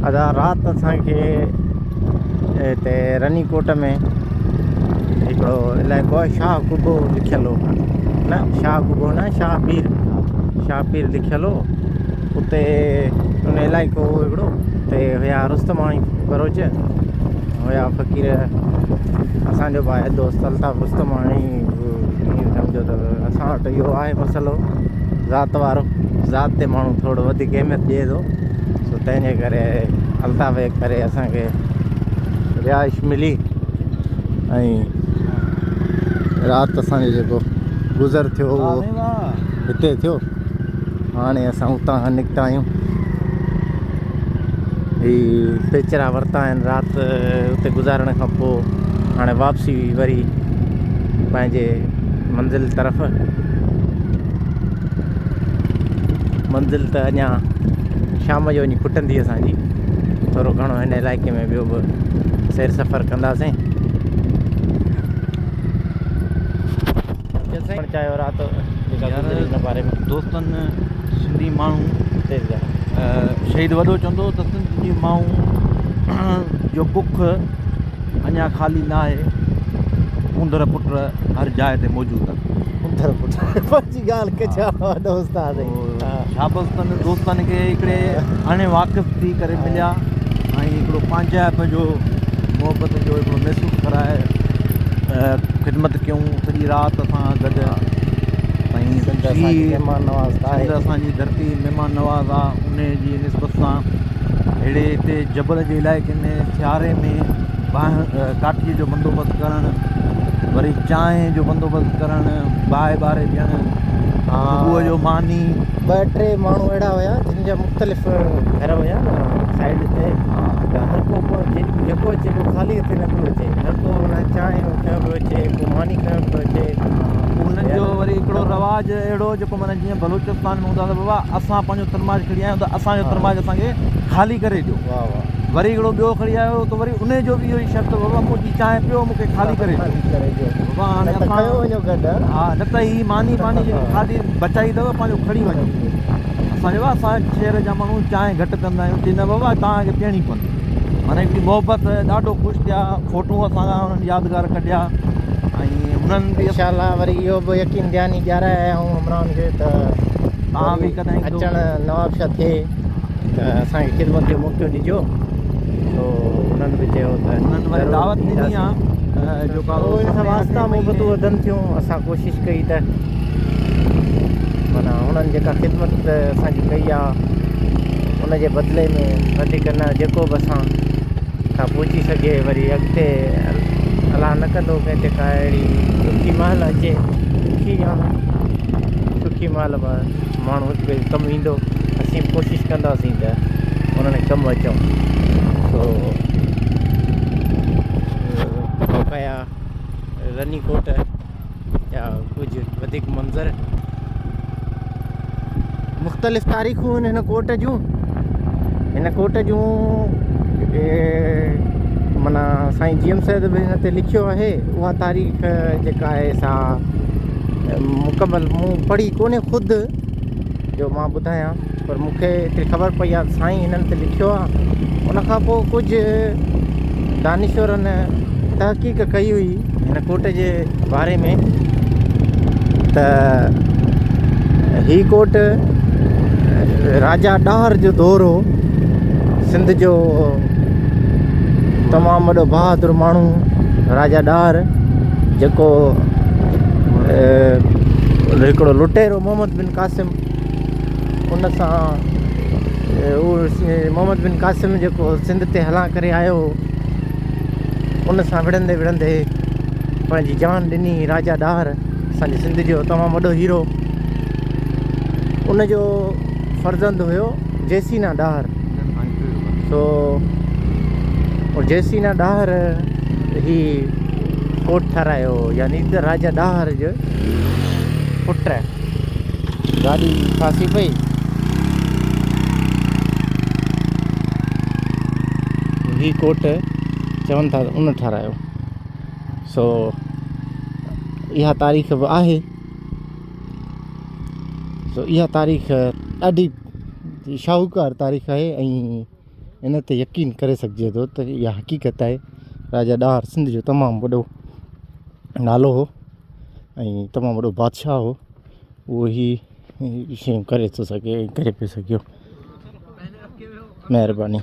अदा रात असांखे हिते रनीकोट में हिकिड़ो अलाए को शाह कुबो लिखियल हो, न शाह कुबो न शाह पीर लिखियल हो। उते उन इलाइक़ो हिकिड़ो उते हुया रुस्तमाणी बरोच हुया फ़क़ीर। असांजो भाई दोस्त अल्ताफ़ रुस्तमाणी सम्झो त असां वटि इहो आहे मसइलो ज़ात वारो, ज़ात ते माण्हू थोरो वधीक अहमियत ॾिए थो, सो तंहिंजे करे अल्ताफ़ जे करे असांखे रिहाइश मिली ऐं राति असांजो जेको गुज़र थियो उहो हिते थियो। हाणे असां उतां खां निकिता आहियूं, हीअ पेचरा वरिता आहिनि राति उते गुज़ारण खां पोइ। हाणे वापसी वरी पंहिंजे मंज़िल तरफ़। मंज़िल त अञा शाम जो वञी खुटंदी असांजी, थोरो घणो हिन इलाइक़े में ॿियो बि सैर सफ़र कंदासीं। चाहियो राति हिन बारे में दोस्तनि सिंधी माण्हू शहीद वॾो चवंदो त सिंधी माण्हू जो बुख अञा ख़ाली न आहे, उंदर पुट हर जाइ ते मौजूदु आहे। उंदर पुट पंहिंजी ॻाल्हि कचा दोस्त शाबस्तनि दोस्तनि खे हिकिड़े हाणे वाक़िफ़ थी करे मिलिया ऐं हिकिड़ो पंहिंजाइप जो मोहबत जो हिकिड़ो महसूसु कराए ख़िदमत कयूं। सॼी राति असां गॾु महिमान नवाज़ आहे, असांजी धरती महिमान नवाज़ आहे। उन जी निस्बत सां अहिड़े हिते जबल जे इलाइक़े में सियारे में काठीअ जो बंदोबस्तु करणु, वरी चांहि जो बंदोबस्तु करणु, बाहि ॿारे ॾियणु, सुबुह जो मानी। 2-3 माण्हू अहिड़ा हुया जिन जा मुख़्तलिफ़ घर हुया न साइड ते, त हर को जेको अचे पोइ ख़ाली हथे न पियो अचे, हर को माना चांहि खयो पियो अचे, को मानी खयो पियो अचे। उन्हनि जो वरी हिकिड़ो रवाजु अहिड़ो जेको माना जीअं बलूचिस्तान में हूंदा त बाबा असां पंहिंजो तरमाश खणी आया आहियूं त असांजो तरमाश असांखे ख़ाली करे ॾियो। वरी हिकिड़ो ॿियो खणी आयो त वरी उन जो बि इहो ई शर्त, बाबा मुंहिंजी चांहि पियो मूंखे ख़ाली करे ॾियो बाबा। हाणे हा न त ही मानी जेकी खाधी बचाई अथव पंहिंजो खणी वञो। असांजो असां शहर जा माण्हू चांहि घटि कंदा आहियूं, चवंदा बाबा तव्हांखे पीअणी पवंदी। माना हिकिड़ी मोहबत, ॾाढो ख़ुशि थिया, फ़ोटू असां हुननि यादगार कढिया ऐं हुननि बि इंशाअल्लाह वरी इहो बि यकीन ध्यानी ॾियाराए आया आहियूं हमराहनि खे त तव्हां बि कॾहिं अचणु नवाबशाह थिए त असांखे ख़िदमत जो मौक़ो ॾिजो। तो उन्हनि बि चयो त उन्हनि वरी दावत ॾिनी आहे जेका वास्ता मोहबतूं वधनि थियूं। असां कोशिशि कई त माना उन्हनि जेका ख़िदमत असांजी कई आहे उनजे बदिले में वधीक न जेको बि असां खां पहुची सघे, वरी अॻिते अलाह न कंदो कंहिं ते का अहिड़ी सुठी महिल अचे, सुठी महिल माण्हू हिकु कमु ईंदो, असीं कोशिशि कंदासीं त उन्हनि कमु अचूं। तो कया रनीकोट या कुझु वधीक मंज़र मुख़्तलिफ़ तारीख़ूं आहिनि हिन कोट जूं माना साईं जीएम साहिब बि हिन ते लिखियो आहे। उहा तारीख़ जेका आहे सा मुकमल मूं पढ़ी कोन्हे ख़ुदि जो मां ॿुधायां, पर मूंखे एतिरी ख़बर पई आहे साईं हिननि ते लिखियो आहे। उनखां पोइ कुझु दानिश्वरनि तहक़ीक़ कई हुई हिन कोट जे बारे में त ही कोट राजा ॾाहर जो दौर हो। सिंध जो तमामु वॾो बहादुर माण्हू राजा ॾाहर, जेको हिकिड़ो लुटेरो मोहम्मद बिन क़ासिम, उन सां मोहम्मद बिन क़ासिम जेको सिंध ते हला करे आयो, उन सां विढ़ंदे पंहिंजी जान ॾिनी। राजा ॾाहर असांजे सिंध जो तमामु वॾो हीरो, उनजो फर्ज़ंद हुयो जयसीना ॾाहर। सो जयसीना ॾाहर ही कोट ठारायो, यानी त राजा ॾाहर जो पुट। गाॾी फासी पई, ही कोट चवनि था उन ठारायो। सो इहा तारीख़ बि आहे। सो इहा तारीख़ ॾाढी शाहूकार तारीख़ आहे ऐं इन ते यकीन करे सघिजे थो त इहा हक़ीक़त आहे। राजा ॾार सिंध जो तमामु वॾो नालो हो ऐं तमामु वॾो बादशाह हो। उहो ई शयूं करे थो सघे ऐं करे पियो सघियो। महिरबानी।